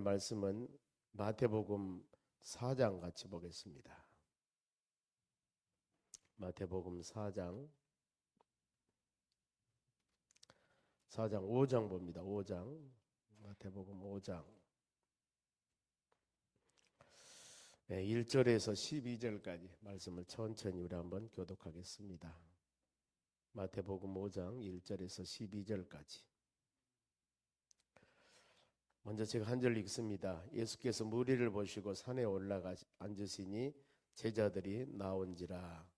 말씀은 마태복음 4장 같이 보겠습니다. 마태복음 4장 5장 봅니다. 5장 마태복음 5장 1절에서 12절까지 말씀을 천천히 우리 한번 교독하겠습니다. 마태복음 5장 1절에서 12절까지. 먼저 제가 한 절 읽습니다. 예수께서 무리를 보시고 산에 올라가 앉으시니 제자들이 나온지라.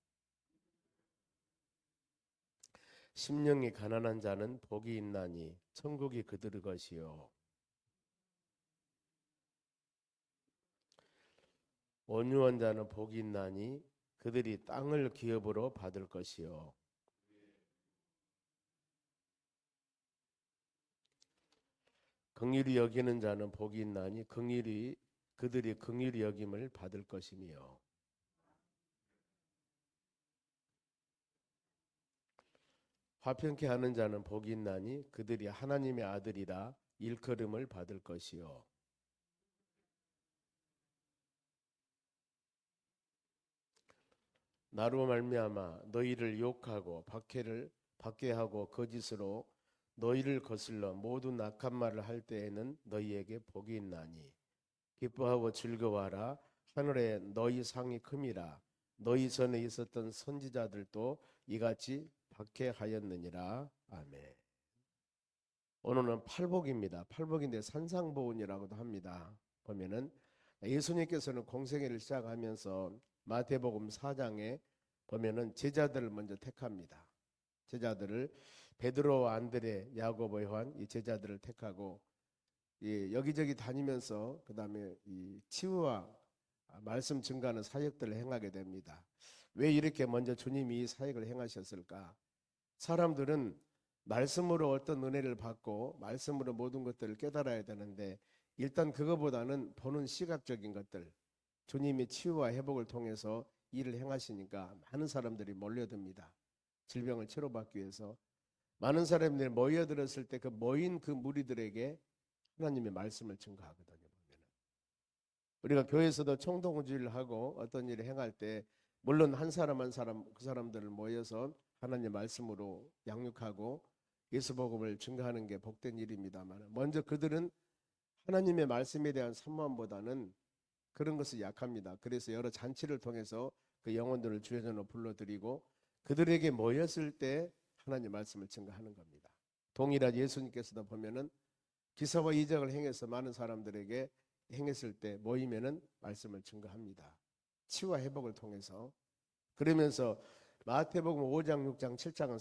심령이 가난한 자는 복이 있나니 천국이 그들의 것이요. 온유한 자는 복이 있나니 그들이 땅을 기업으로 받을 것이요. 긍휼히 여기는 자는 복이 있나니 그들이 긍휼히 여김을 받을 것이며. 화평케 하는 자는 복이 있나니 그들이 하나님의 아들이라 일컬음을 받을 것이요. 나로 말미암아 너희를 욕하고 박해하고 거짓으로 너희를 거슬러 모든 악한 말을 할 때에는 너희에게 복이 있나니 기뻐하고 즐거워하라. 하늘에 너희 상이 큼이라. 너희 전에 있었던 선지자들도 이같이 박해하였느니라. 아멘. 오늘은 팔복입니다. 팔복인데 산상보훈이라고도 합니다. 보면은 예수님께서는 공생애를 시작하면서 마태복음 4장에 보면은 제자들을 먼저 택합니다. 제자들을 베드로, 안드레, 야고보, 요한 이 제자들을 택하고 여기저기 다니면서 그 다음에 이 치유와 말씀 증가하는 사역들을 행하게 됩니다. 왜 이렇게 먼저 주님이 사역을 행하셨을까? 사람들은 말씀으로 어떤 은혜를 받고 말씀으로 모든 것들을 깨달아야 되는데 일단 그거보다는 보는 시각적인 것들, 주님이 치유와 회복을 통해서 일을 행하시니까 많은 사람들이 몰려듭니다. 질병을 치료받기 위해서 많은 사람들이 모여들었을 때 그 모인 그 무리들에게 하나님의 말씀을 증거하거든요. 보면은 우리가 교회에서도 총동주의를 하고 어떤 일을 행할 때 물론 한 사람 한 사람 그 사람들을 모여서 하나님의 말씀으로 양육하고 예수 복음을 증거하는 게 복된 일입니다만 먼저 그들은 하나님의 말씀에 대한 산만보다는 그런 것이 약합니다. 그래서 여러 잔치를 통해서 그 영혼들을 주의 전으로 불러들이고 그들에게 모였을 때 하나님 말씀을 증거하는 겁니다. 동일한 예수님께서도 보면은 기사와 이적을 행해서 많은 사람들에게 행했을 때 모이면은 말씀을 증거합니다. 치유와 회복을 통해서. 그러면서 마태복음 5장, 6장, 7장은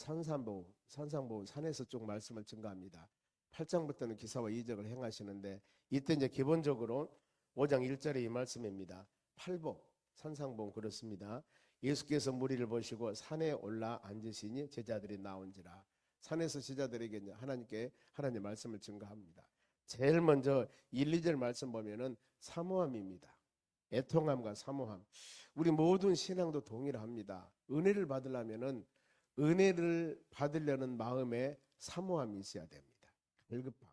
산상보훈 산에서 쭉 말씀을 증거합니다. 8장부터는 기사와 이적을 행하시는데 이때 이제 기본적으로 5장 1절에 이 말씀입니다. 팔복, 산상보훈 그렇습니다. 예수께서 무리를 보시고 산에 올라 앉으시니 제자들이 나온지라. 산에서 제자들에게 하나님께 하나님의 말씀을 증거합니다. 제일 먼저 1, 2절 말씀 보면은 사모함입니다. 애통함과 사모함. 우리 모든 신앙도 동일합니다. 은혜를 받으려면은 은혜를 받으려는 마음에 사모함이 있어야 됩니다. 갈급함.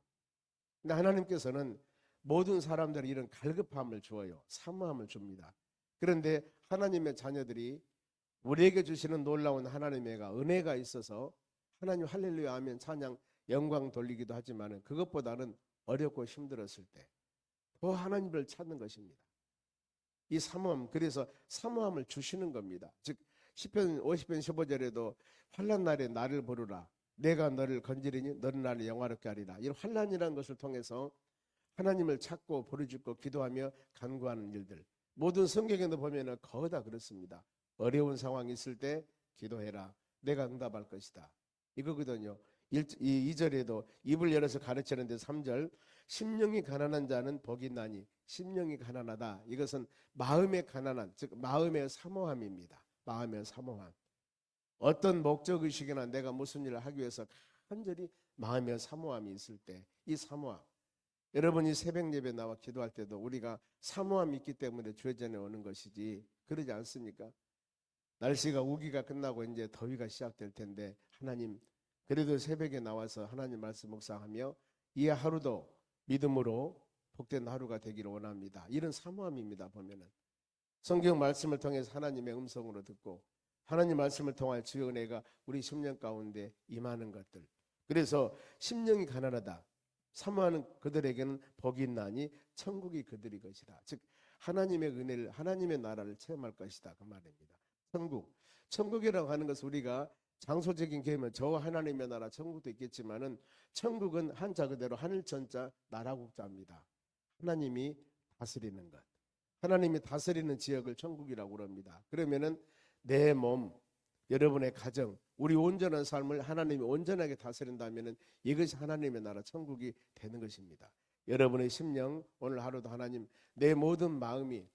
근데 하나님께서는 모든 사람들이 이런 갈급함을 주어요. 사모함을 줍니다. 그런데 하나님의 자녀들이 우리에게 주시는 놀라운 하나님의 은혜가 있어서 하나님 할렐루야 하면 찬양 영광 돌리기도 하지만 그것보다는 어렵고 힘들었을 때 더 하나님을 찾는 것입니다. 이 사모함, 그래서 사모함을 주시는 겁니다. 즉 시편 50편 15절에도 환난 날에 나를 부르라. 내가 너를 건지리니 너는 나를 영화롭게 하리라. 이 환난이라는 것을 통해서 하나님을 찾고 부르짖고 기도하며 간구하는 일들. 모든 성경에도 보면은 거의 다 그렇습니다. 어려운 상황이 있을 때 기도해라. 내가 응답할 것이다. 이거거든요. 2절에도 입을 열어서 가르치는데 3절 심령이 가난한 자는 복이 있나니 심령이 가난하다. 이것은 마음의 가난한 즉 마음의 사모함입니다. 마음의 사모함. 어떤 목적의식이나 내가 무슨 일을 하기 위해서 간절히 마음의 사모함이 있을 때 이 사모함 여러분이 새벽 예배 나와 기도할 때도 우리가 사모함이 있기 때문에 주의 전에 오는 것이지 그러지 않습니까? 날씨가 우기가 끝나고 이제 더위가 시작될 텐데 하나님 그래도 새벽에 나와서 하나님 말씀 묵상하며 이 하루도 믿음으로 복된 하루가 되기를 원합니다. 이런 사모함입니다. 보면은 성경 말씀을 통해서 하나님의 음성으로 듣고 하나님 말씀을 통하여 주의 은혜가 우리 심령 가운데 임하는 것들. 그래서 심령이 가난하다 사모하는 그들에게는 복이 있나니 천국이 그들의 것이다. 즉 하나님의 은혜를 하나님의 나라를 체험할 것이다 그 말입니다. 천국이라고 하는 것은 우리가 장소적인 개념은 저 하나님의 나라 천국도 있겠지만은 천국은 한자 그대로 하늘 천자 나라국자입니다. 하나님이 다스리는 것, 하나님이 다스리는 지역을 천국이라고 그럽니다. 그러면은 내 몸, 여러분의 가정, 우리 온전한 삶을 하나님이 온전하게 다스린다면은 이것이 하나님의 나라 천국이 되는 것입니다. 여러분의 심령, 오늘 하루도 하나님 내 모든 마음이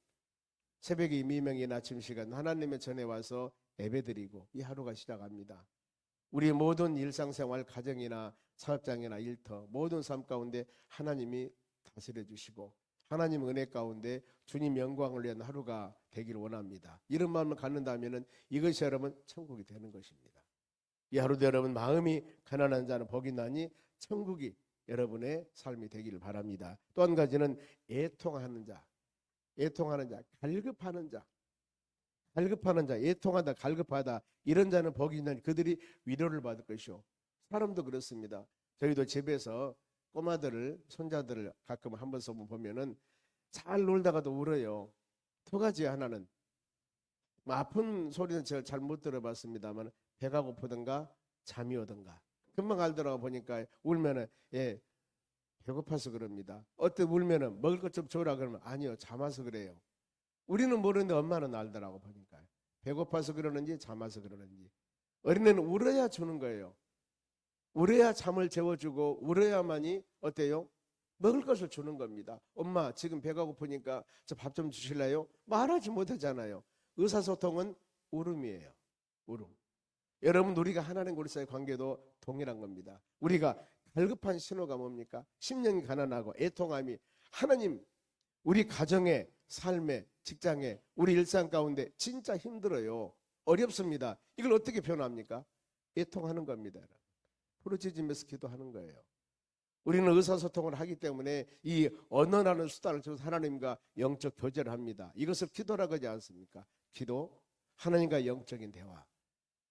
새벽에 이명이나 아침 시간 하나님의 전에 와서 예배드리고 이 하루가 시작합니다. 우리 모든 일상생활 가정이나 사업장이나 일터 모든 삶 가운데 하나님이 다스려 주시고 하나님 은혜 가운데 주님 영광을 위한 하루가 되기를 원합니다. 이런 마음을 갖는다면 이것이 여러분 천국이 되는 것입니다. 이 하루도 여러분 마음이 가난한 자는 복이 나니 천국이 여러분의 삶이 되기를 바랍니다. 또 한 가지는 애통하는 자, 갈급하는 자, 애통하다, 갈급하다 이런 자는 복이 있나니 그들이 위로를 받을 것이요. 사람도 그렇습니다. 저희도 집에서 꼬마들을 손자들을 가끔 한 번씩 보면은 잘 놀다가도 울어요. 두 가지 하나는 아픈 소리는 제가 잘 못 들어봤습니다만 배가 고프든가 잠이 오든가 금방 알더라고 보니까 울면은 배고파서 그럽니다. 어때 울면은 먹을 것 좀 줘라 그러면 아니요 잠아서 그래요. 우리는 모르는데 엄마는 알더라고 보니까 배고파서 그러는지 잠아서 그러는지. 어린애는 울어야 주는 거예요. 울어야 잠을 재워주고 울어야만이 어때요? 먹을 것을 주는 겁니다. 엄마 지금 배가 고프니까 저 밥 좀 주실래요? 말하지 못하잖아요. 의사소통은 울음이에요. 울음. 여러분 우리가 하나님 우리사의 관계도 동일한 겁니다. 우리가 갈급한 신호가 뭡니까? 심령이 가난하고 애통함이 하나님 우리 가정에 삶에 직장에 우리 일상 가운데 진짜 힘들어요. 어렵습니다. 이걸 어떻게 표현합니까? 애통하는 겁니다. 부르짖으면서 기도하는 거예요. 우리는 의사소통을 하기 때문에 이 언어라는 수단을 통해서 하나님과 영적 교제를 합니다. 이것을 기도라고 하지 않습니까? 기도, 하나님과 영적인 대화.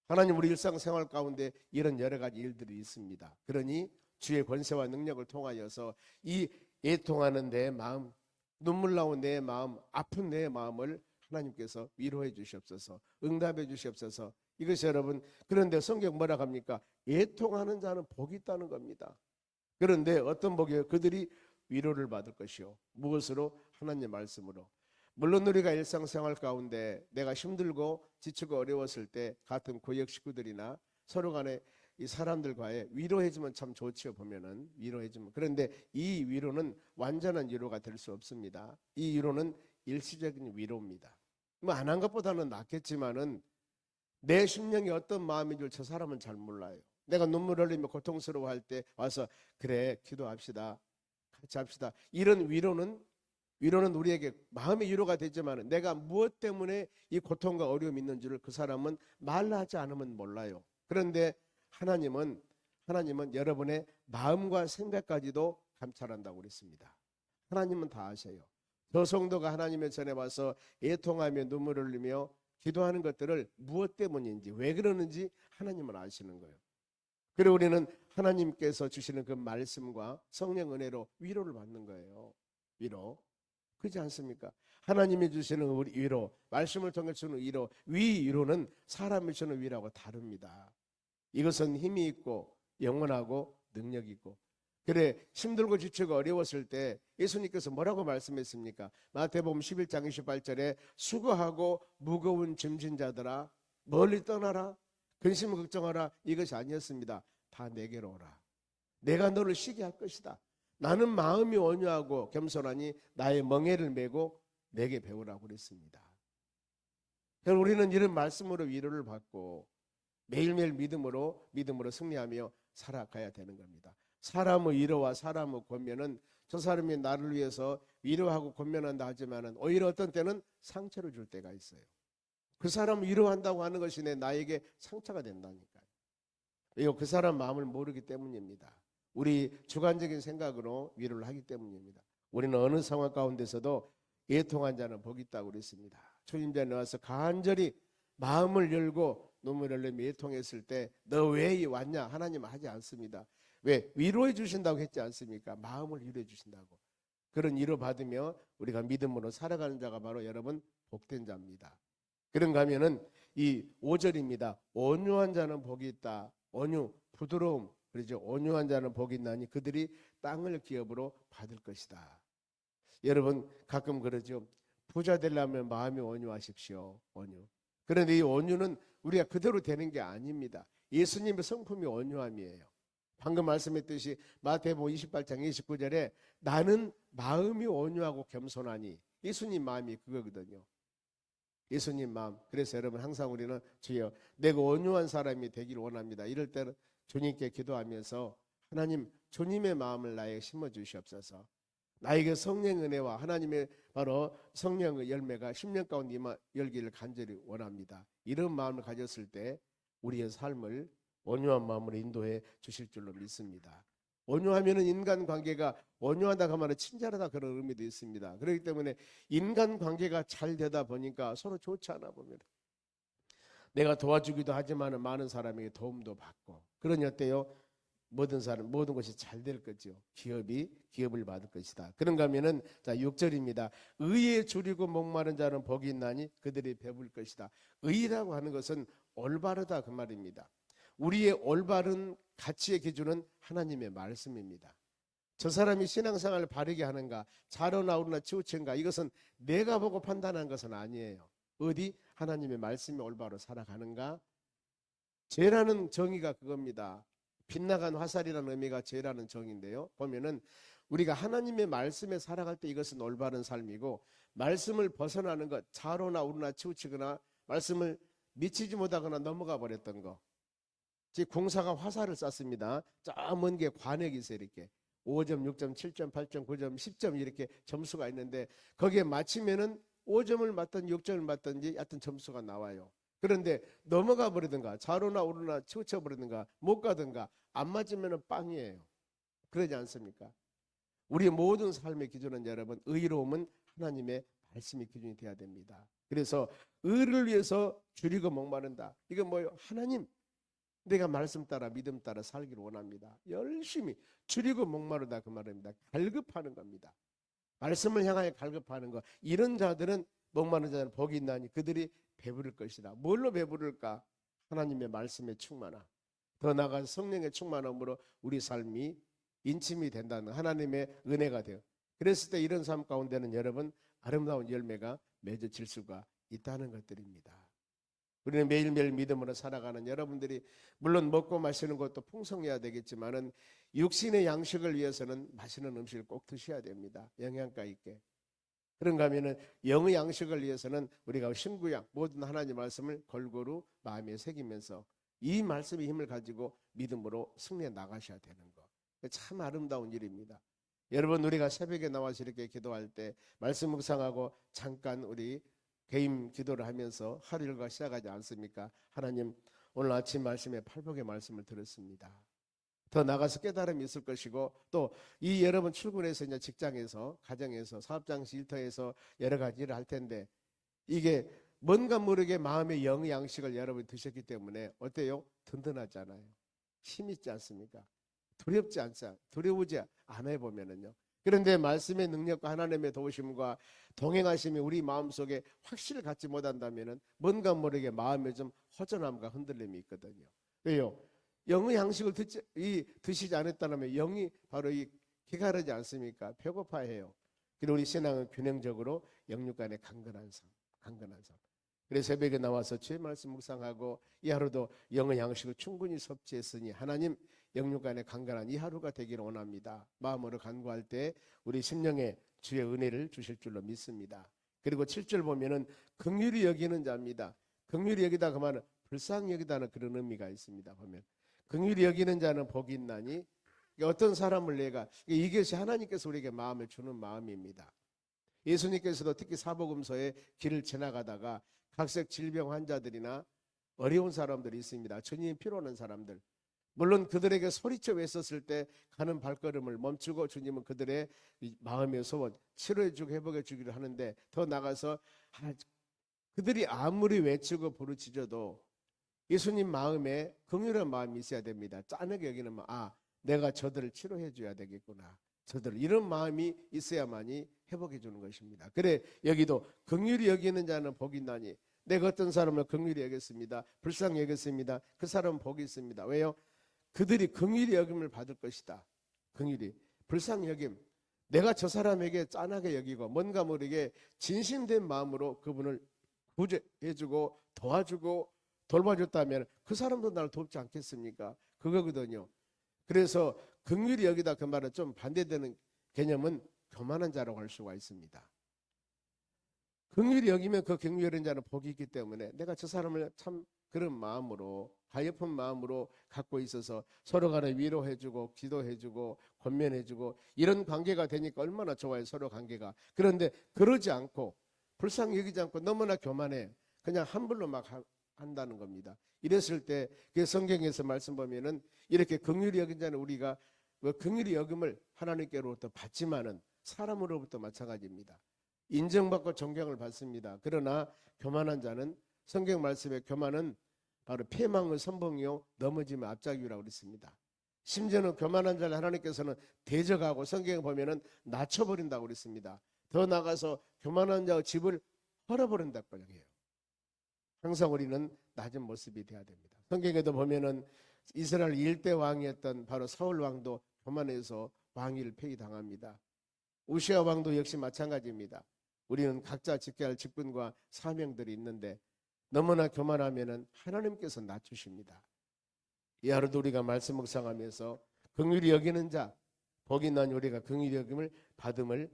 하나님 우리 일상생활 가운데 이런 여러 가지 일들이 있습니다. 그러니 주의 권세와 능력을 통하여서 이 애통하는 내 마음, 눈물 나온 내 마음, 아픈 내 마음을 하나님께서 위로해 주시옵소서, 응답해 주시옵소서. 이것이 여러분 그런데 성경 뭐라고 합니까? 애통하는 자는 복이 있다는 겁니다. 그런데 어떤 복이요? 그들이 위로를 받을 것이요. 무엇으로? 하나님의 말씀으로. 물론 우리가 일상생활 가운데 내가 힘들고 지치고 어려웠을 때 같은 구역 식구들이나 서로 간에 이 사람들과의 위로해주면 참 좋지요. 보면은 위로해주면. 그런데 이 위로는 완전한 위로가 될 수 없습니다. 이 위로는 일시적인 위로입니다. 뭐 안 한 것보다는 낫겠지만은 내 심령이 어떤 마음인 줄 저 사람은 잘 몰라요. 내가 눈물 흘리며 고통스러워할 때 와서 그래 기도합시다 같이 합시다 이런 위로는 우리에게 마음의 위로가 되지만 내가 무엇 때문에 이 고통과 어려움이 있는지를 그 사람은 말하지 않으면 몰라요. 그런데 하나님은 여러분의 마음과 생각까지도 감찰한다고 그랬습니다. 하나님은 다 아셔요. 저 성도가 하나님의 전에 와서 애통하며 눈물을 흘리며 기도하는 것들을 무엇 때문인지 왜 그러는지 하나님은 아시는 거예요. 그리고 우리는 하나님께서 주시는 그 말씀과 성령 은혜로 위로를 받는 거예요. 위로. 그렇지 않습니까? 하나님이 주시는 우리 위로, 말씀을 통해 주는 위로는 사람이 주는 위로하고 다릅니다. 이것은 힘이 있고 영원하고 능력이 있고. 그래 힘들고 지치고 어려웠을 때 예수님께서 뭐라고 말씀했습니까? 마태복음 11장 28절에 수고하고 무거운 짐진 자들아 멀리 떠나라 근심을 걱정하라 이것이 아니었습니다. 다 내게로 오라. 내가 너를 쉬게 할 것이다. 나는 마음이 온유하고 겸손하니 나의 멍에를 메고 내게 배우라고 그랬습니다. 우리는 이런 말씀으로 위로를 받고 매일매일 믿음으로 승리하며 살아가야 되는 겁니다. 사람의 위로와 사람의 권면은 저 사람이 나를 위해서 위로하고 권면한다 하지만은 오히려 어떤 때는 상처를 줄 때가 있어요. 그 사람 위로한다고 하는 것이 나에게 상처가 된다니까요. 이거 그 사람 마음을 모르기 때문입니다. 우리 주관적인 생각으로 위로를 하기 때문입니다. 우리는 어느 상황 가운데서도 애통한 자는 복이 있다고 그랬습니다. 주님 전에 와서 간절히 마음을 열고 눈물을 흘리며 애통했을 때 너 왜 왔냐 하나님은 하지 않습니다. 왜? 위로해 주신다고 했지 않습니까? 마음을 위로해 주신다고. 그런 위로 받으며 우리가 믿음으로 살아가는 자가 바로 여러분 복된 자입니다. 그런가 하면은 이 5절입니다. 온유한 자는 복이 있다. 온유, 부드러움. 그렇죠. 온유한 자는 복이 있나니 그들이 땅을 기업으로 받을 것이다. 여러분 가끔 그러죠. 부자 되려면 마음이 온유하십시오. 온유. 그런데 이 온유는 우리가 그대로 되는 게 아닙니다. 예수님의 성품이 온유함이에요. 방금 말씀했듯이 마태복음 28장 29절에 나는 마음이 온유하고 겸손하니 예수님 마음이 그거거든요. 예수님 마음. 그래서 여러분 항상 우리는 주여 내가 온유한 사람이 되기를 원합니다. 이럴 때는 주님께 기도하면서 하나님 주님의 마음을 나에게 심어 주시옵소서. 나에게 성령 은혜와 하나님의 바로 성령의 열매가 10년 가운데 열기를 간절히 원합니다. 이런 마음을 가졌을 때 우리의 삶을 온유한 마음으로 인도해 주실 줄로 믿습니다. 온유하면은 인간관계가 온유하다가 말은 친절하다 그런 의미도 있습니다. 그렇기 때문에 인간관계가 잘 되다 보니까 서로 좋지 않아 봅니다. 내가 도와주기도 하지만 많은 사람에게 도움도 받고 그러니 어때요? 모든 사람 모든 것이 잘 될 거죠. 기업을 받을 것이다. 그런가 하면은 자 6절입니다. 의에 줄이고 목마른 자는 복이 있나니 그들이 배부를 것이다. 의라고 하는 것은 올바르다 그 말입니다. 우리의 올바른 가치의 기준은 하나님의 말씀입니다. 저 사람이 신앙생활을 바르게 하는가 자로나 오르나 치우친가 이것은 내가 보고 판단한 것은 아니에요. 어디 하나님의 말씀이 올바로 살아가는가. 죄라는 정의가 그겁니다. 빗나간 화살이라는 의미가 죄라는 정의인데요. 보면은 우리가 하나님의 말씀에 살아갈 때 이것은 올바른 삶이고 말씀을 벗어나는 것 자로나 오르나 치우치거나 말씀을 미치지 못하거나 넘어가 버렸던 거. 즉 공사가 화살을 쐈습니다. 저 먼 게 관역이 있어요. 이렇게 5점, 6점, 7점, 8점, 9점, 10점 이렇게 점수가 있는데 거기에 맞히면은 5점을 맞든지 6점을 맞든지 하여튼 점수가 나와요. 그런데 넘어가 버리든가 좌로나 우로나 치우쳐 버리든가 못 가든가 안 맞으면 빵이에요. 그러지 않습니까? 우리의 모든 삶의 기준은 여러분 의로움은 하나님의 말씀이 기준이 돼야 됩니다. 그래서 의를 위해서 줄이고 목마른다. 이건 뭐예요? 하나님 내가 말씀 따라 믿음 따라 살기를 원합니다. 열심히 줄이고 목마르다 그 말입니다. 갈급하는 겁니다. 말씀을 향하여 갈급하는 것. 이런 자들은 목마른 자들은 복이 있나니 그들이 배부를 것이다. 뭘로 배부를까? 하나님의 말씀의 충만함. 더 나아가 성령의 충만함으로 우리 삶이 인침이 된다는 하나님의 은혜가 돼요. 그랬을 때 이런 삶 가운데는 여러분 아름다운 열매가 맺어질 수가 있다는 것들입니다. 우리는 매일매일 믿음으로 살아가는 여러분들이 물론 먹고 마시는 것도 풍성해야 되겠지만은 육신의 양식을 위해서는 맛있는 음식을 꼭 드셔야 됩니다. 영양가 있게. 그런가 하면은 영의 양식을 위해서는 우리가 신구약 모든 하나님 말씀을 골고루 마음에 새기면서 이 말씀의 힘을 가지고 믿음으로 승리해 나가셔야 되는 거. 참 아름다운 일입니다. 여러분 우리가 새벽에 나와서 이렇게 기도할 때 말씀 묵상하고 잠깐 우리 개인 기도를 하면서 하루 일과 시작하지 않습니까? 하나님 오늘 아침 말씀에 팔복의 말씀을 들었습니다. 더 나가서 깨달음이 있을 것이고 또 이 여러분 출근해서 이제 직장에서 가정에서 사업장에서 일터에서 여러 가지 일을 할 텐데 이게 뭔가 모르게 마음의 영의 양식을 여러분이 드셨기 때문에 어때요? 든든하잖아요. 힘 있지 않습니까? 두려우지 않아 보면은요. 그런데 말씀의 능력과 하나님의 도우심과 동행하심이 우리 마음속에 확실히 갖지 못한다면은 뭔가 모르게 마음에 좀 허전함과 흔들림이 있거든요. 왜요? 영의 양식을 드시지 않았다면 영이 바로 이 기가르지 않습니까? 배고파해요. 그리고 우리 신앙은 균형적으로 영육 간의 강건한 삶. 그래서 새벽에 나와서 주의 말씀 묵상하고 이 하루도 영의 양식을 충분히 섭취했으니 하나님 영육 간의 강건한 이 하루가 되기를 원합니다. 마음으로 간구할 때 우리 심령에 주의 은혜를 주실 줄로 믿습니다. 그리고 7절 보면은 긍휼히 여기는 자입니다. 긍휼히 여기다 그 말은 불쌍히 여기다는 그런 의미가 있습니다. 보면 긍휼히 여기는 자는 복이 있나니 어떤 사람을 내가 이것이 하나님께서 우리에게 마음을 주는 마음입니다. 예수님께서도 특히 사복음서에 길을 지나가다가 각색 질병 환자들이나 어려운 사람들이 있습니다. 주님 필요한 사람들 물론 그들에게 소리쳐 외쳤을 때 가는 발걸음을 멈추고 주님은 그들의 마음의 소원 치료해주고 회복해주기를 하는데, 더 나가서 그들이 아무리 외치고 부르짖어도 예수님 마음에 긍휼한 마음이 있어야 됩니다. 짠하게 여기는 마음, 내가 저들을 치료해 줘야 되겠구나, 저들, 이런 마음이 있어야만이 회복해 주는 것입니다. 그래 여기도 긍휼히 여기는 자는 복이 있나니, 내가 어떤 사람을 긍휼히 여겼습니다, 불쌍히 여겼습니다, 그 사람은 복이 있습니다. 왜요? 그들이 긍휼히 여김을 받을 것이다. 긍휼히, 불쌍히 여김, 내가 저 사람에게 짠하게 여기고 뭔가 모르게 진심된 마음으로 그분을 구제해주고 도와주고 돌봐줬다면 그 사람도 나를 돕지 않겠습니까? 그거거든요. 그래서 긍휼히 여기다, 그 말은 좀 반대되는 개념은 교만한 자라고 할 수가 있습니다. 긍휼히 여기면 그 긍휼히 여긴 자는 복이 있기 때문에 내가 저 사람을 참 그런 마음으로, 가엾은 마음으로 갖고 있어서 서로 간에 위로해주고 기도해주고 권면해주고 이런 관계가 되니까 얼마나 좋아요, 서로 관계가. 그런데 그러지 않고 불쌍히 여기지 않고 너무나 교만해, 그냥 함부로 막 한다는 겁니다. 이랬을 때 그 성경에서 말씀 보면은 이렇게 긍휼히 여긴 자는 우리가 긍휼히 여김을 하나님께로부터 받지만은 사람으로부터 마찬가지입니다. 인정받고 존경을 받습니다. 그러나 교만한 자는, 성경 말씀에 교만은 바로 패망의 선봉이요 넘어지면 앞잡이라고 그랬습니다. 심지어는 교만한 자를 하나님께서는 대적하고 성경에 보면은 낮춰버린다고 그랬습니다. 더 나아가서 교만한 자의 집을 헐어버린다고 해요. 항상 우리는 낮은 모습이 되어야 됩니다. 성경에도 보면은 이스라엘 일대 왕이었던 바로 사울 왕도 교만해서 왕위를 폐위당합니다. 우시아 왕도 역시 마찬가지입니다. 우리는 각자 지켜야 할 직분과 사명들이 있는데 너무나 교만하면은 하나님께서 낮추십니다. 이 하루도 우리가 말씀 묵상하면서 긍휼히 여기는 자 복이 있나니 우리가 긍휼히 여김을 받음을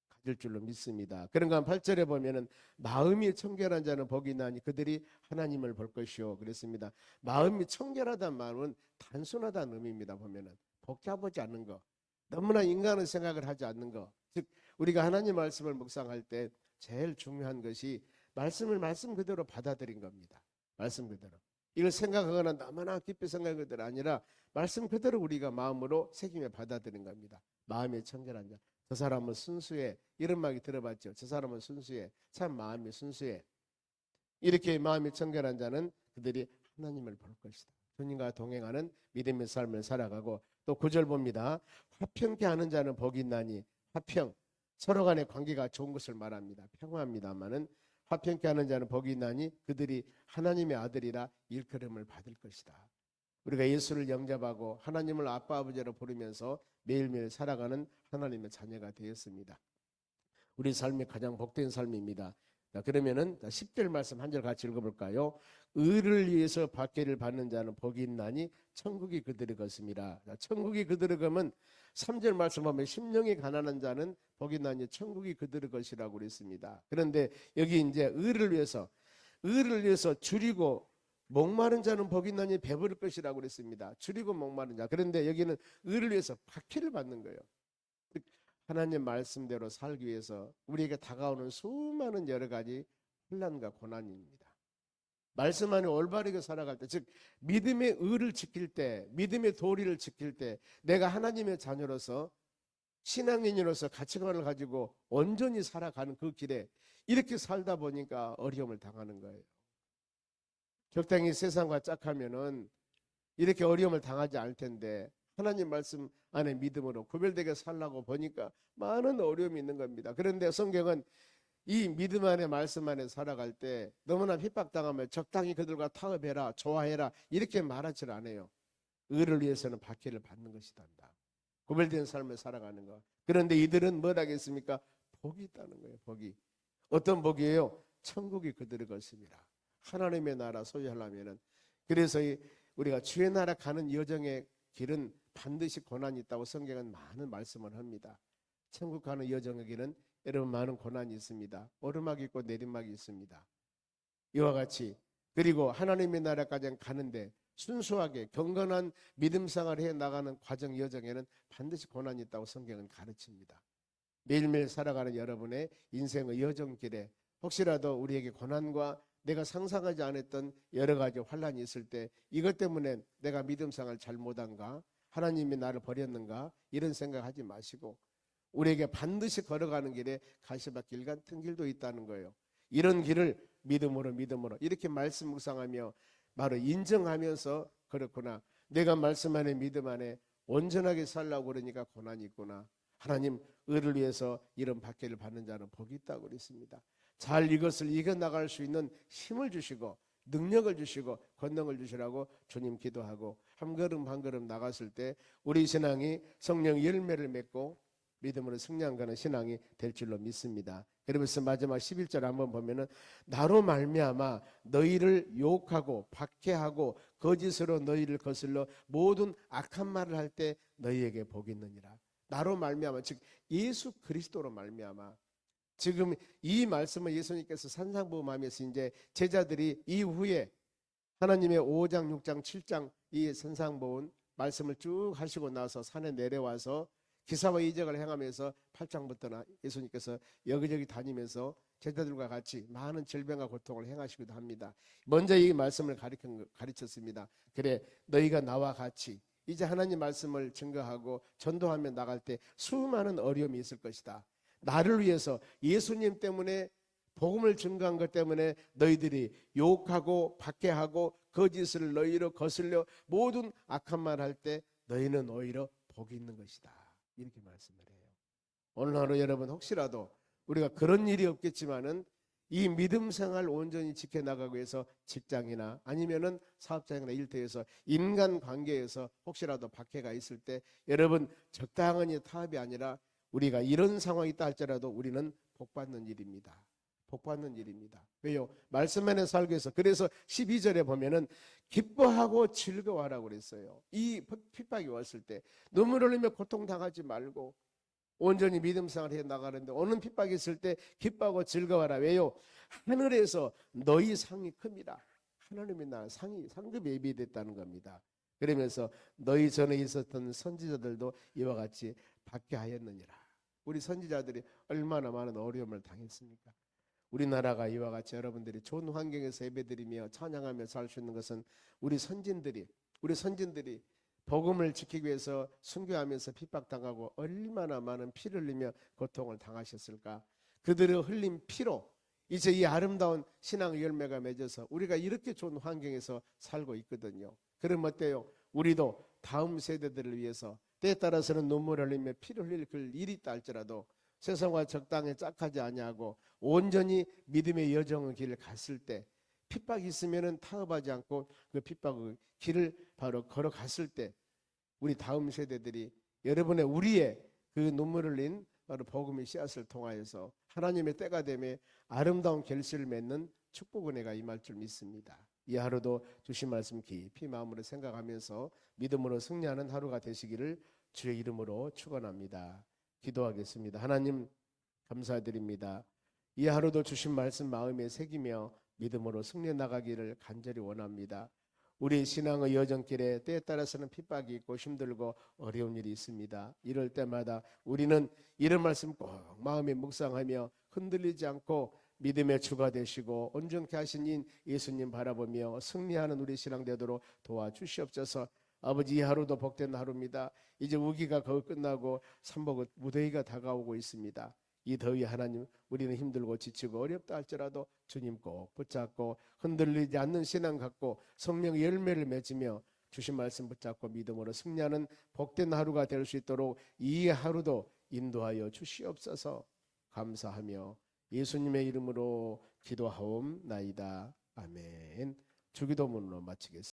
가질 줄로 믿습니다. 그런가 8절에 보면은 마음이 청결한 자는 복이 있나니 그들이 하나님을 볼 것이요 그랬습니다. 마음이 청결하다는 말은 단순하다는 의미입니다. 보면은 복잡하지 않는 거, 너무나 인간의 생각을 하지 않는 거, 즉 우리가 하나님 말씀을 묵상할 때 제일 중요한 것이 말씀을 말씀 그대로 받아들인 겁니다. 말씀 그대로. 이걸 생각하거나 너무나 깊이 생각한 것들이 아니라 말씀 그대로 우리가 마음으로 새김에 받아들인 겁니다. 마음이 청결한 자, 저 사람은 순수해, 이런 말이 들어봤죠. 저 사람은 순수해, 참 마음이 순수해. 이렇게 마음이 청결한 자는 그들이 하나님을 볼 것이다. 주님과 동행하는 믿음의 삶을 살아가고, 또 9절 봅니다. 화평케 하는 자는 복이 있나니, 화평, 서로 간의 관계가 좋은 것을 말합니다. 평화합니다마는 화평케 하는 자는 복이 있나니 그들이 하나님의 아들이라 일컬음을 받을 것이다. 우리가 예수를 영접하고 하나님을 아빠 아버지로 부르면서 매일매일 살아가는 하나님의 자녀가 되었습니다. 우리 삶이 가장 복된 삶입니다. 자, 그러면은 10절 말씀 한 절 같이 읽어볼까요? 의를 위해서 박해를 받는 자는 복이 있나니 천국이 그들의 것입니다. 자, 천국이 그들의 것은 3절 말씀 보면 심령이 가난한 자는 복이 있나니 천국이 그들의 것이라고 그랬습니다. 그런데 여기 이제 의를 위해서 줄이고 목마른 자는 복이 있나니 배부를 것이라고 그랬습니다. 줄이고 목마른 자. 그런데 여기는 의를 위해서 박해를 받는 거예요. 하나님 말씀대로 살기 위해서 우리에게 다가오는 수많은 여러 가지 혼란과 고난입니다. 말씀 안에 올바르게 살아갈 때, 즉 믿음의 의를 지킬 때, 믿음의 도리를 지킬 때, 내가 하나님의 자녀로서 신앙인으로서 가치관을 가지고 온전히 살아가는 그 길에 이렇게 살다 보니까 어려움을 당하는 거예요. 적당히 세상과 짝하면은 이렇게 어려움을 당하지 않을 텐데, 하나님 말씀 안에 믿음으로 구별되게 살라고 보니까 많은 어려움이 있는 겁니다. 그런데 성경은 이 믿음 안에 말씀 안에 살아갈 때 너무나 핍박당하면 적당히 그들과 타협해라, 좋아해라, 이렇게 말하지 않아요. 의를 위해서는 박해를 받는 것이단다. 구별된 삶을 살아가는 것. 그런데 이들은 뭘 하겠습니까? 복이 있다는 거예요. 복이. 어떤 복이에요? 천국이 그들의 것입니다. 하나님의 나라 소유하려면은. 그래서 우리가 주의 나라 가는 여정의 길은 반드시 고난이 있다고 성경은 많은 말씀을 합니다. 천국 가는 여정의 길은 여러분 많은 고난이 있습니다. 오르막이 있고 내리막이 있습니다. 이와 같이, 그리고 하나님의 나라까지 가는데 순수하게 경건한 믿음 생활을 해 나가는 과정 여정에는 반드시 고난이 있다고 성경은 가르칩니다. 매일매일 살아가는 여러분의 인생의 여정길에 혹시라도 우리에게 고난과 내가 상상하지 않았던 여러 가지 환란이 있을 때 이것 때문에 내가 믿음 생활 잘못한가? 하나님이 나를 버렸는가? 이런 생각하지 마시고 우리에게 반드시 걸어가는 길에 가시밭길 같은 길도 있다는 거예요. 이런 길을 믿음으로 이렇게 말씀 묵상하며 바로 인정하면서 그렇구나. 내가 말씀 안에 믿음 안에 온전하게 살라고 그러니까 고난이 있구나. 하나님 의를 위해서 이런 박해를 받는 자는 복이 있다고 그랬습니다. 잘 이것을 이겨나갈 수 있는 힘을 주시고 능력을 주시고 권능을 주시라고 주님 기도하고 한 걸음 한 걸음 나갔을 때 우리 신앙이 성령 열매를 맺고 믿음으로 승리하는 신앙이 될 줄로 믿습니다. 그러면서 마지막 11절 한번 보면은 나로 말미암아 너희를 욕하고 박해하고 거짓으로 너희를 거슬러 모든 악한 말을 할 때 너희에게 복이 있느니라. 나로 말미암아 즉 예수 그리스도로 말미암아. 지금 이 말씀을 예수님께서 산상보험하면서 이제 제자들이 이후에 하나님의 5장 6장 7장 이 산상보험 말씀을 쭉 하시고 나서 산에 내려와서 기사와 이적을 행하면서 8장부터나 예수님께서 여기저기 다니면서 제자들과 같이 많은 질병과 고통을 행하시기도 합니다. 먼저 이 말씀을 가르쳤습니다. 그래 너희가 나와 같이 이제 하나님 말씀을 증거하고 전도하며 나갈 때 수많은 어려움이 있을 것이다. 나를 위해서 예수님 때문에 복음을 증거한 것 때문에 너희들이 욕하고 박해하고 거짓을 너희로 거슬려 모든 악한 말 할 때 너희는 오히려 복이 있는 것이다. 이렇게 말씀을 해요. 오늘 하루 여러분 혹시라도 우리가 그런 일이 없겠지만은 이 믿음 생활 온전히 지켜나가기 위해서 직장이나 아니면은 사업장이나 일터에서 인간 관계에서 혹시라도 박해가 있을 때 여러분 적당한 타협이 아니라 우리가 이런 상황이 있다 할지라도 우리는 복받는 일입니다. 복받는 일입니다. 왜요? 말씀 안에 살기 위해서. 그래서 12절에 보면은 기뻐하고 즐거워하라고 그랬어요. 이 핍박이 왔을 때 눈물 흘리며 고통당하지 말고 온전히 믿음 생활을 해 나가는데 오는 핍박이 있을 때 기뻐하고 즐거워하라. 왜요? 하늘에서 너희 상이 큽니다. 하나님이 나 상급 예비됐다는 겁니다. 그러면서 너희 전에 있었던 선지자들도 이와 같이 받게 하였느니라. 우리 선지자들이 얼마나 많은 어려움을 당했습니까? 우리나라가 이와 같이 여러분들이 좋은 환경에서 예배드리며 찬양하며 살 수 있는 것은 우리 선진들이 복음을 지키기 위해서 순교하면서 핍박당하고 얼마나 많은 피를 흘리며 고통을 당하셨을까. 그들의 흘린 피로 이제 이 아름다운 신앙 열매가 맺어서 우리가 이렇게 좋은 환경에서 살고 있거든요. 그럼 어때요? 우리도 다음 세대들을 위해서 때에 따라서는 눈물을 흘리며 피를 흘릴 그 일이 있다 할지라도 세상과 적당히 짝하지 아니하고 온전히 믿음의 여정의 길을 갔을 때 핍박이 있으면은 타협하지 않고 그 핍박의 길을 바로 걸어갔을 때 우리 다음 세대들이 여러분의 우리의 그 눈물 흘린 바로 복음의 씨앗을 통하여서 하나님의 때가 되매 아름다운 결실을 맺는 축복 은혜가 임할 줄 믿습니다. 이 하루도 주신 말씀 깊이 마음으로 생각하면서 믿음으로 승리하는 하루가 되시기를 주의 이름으로 축원합니다. 기도하겠습니다. 하나님 감사드립니다. 이 하루도 주신 말씀 마음에 새기며 믿음으로 승리해 나가기를 간절히 원합니다. 우리 신앙의 여정길에 때에 따라서는 핍박이 있고 힘들고 어려운 일이 있습니다. 이럴 때마다 우리는 이런 말씀 꼭 마음에 묵상하며 흔들리지 않고 믿음의 주가 되시고 온전케 하신 인 예수님 바라보며 승리하는 우리 신앙 되도록 도와주시옵소서. 아버지 이 하루도 복된 하루입니다. 이제 우기가 거의 끝나고 삼복 무더위가 다가오고 있습니다. 이 더위 하나님 우리는 힘들고 지치고 어렵다 할지라도 주님 꼭 붙잡고 흔들리지 않는 신앙 갖고 성령 열매를 맺으며 주신 말씀 붙잡고 믿음으로 승리하는 복된 하루가 될 수 있도록 이 하루도 인도하여 주시옵소서. 감사하며 예수님의 이름으로 기도하옵나이다. 아멘. 주기도문으로 마치겠습니다.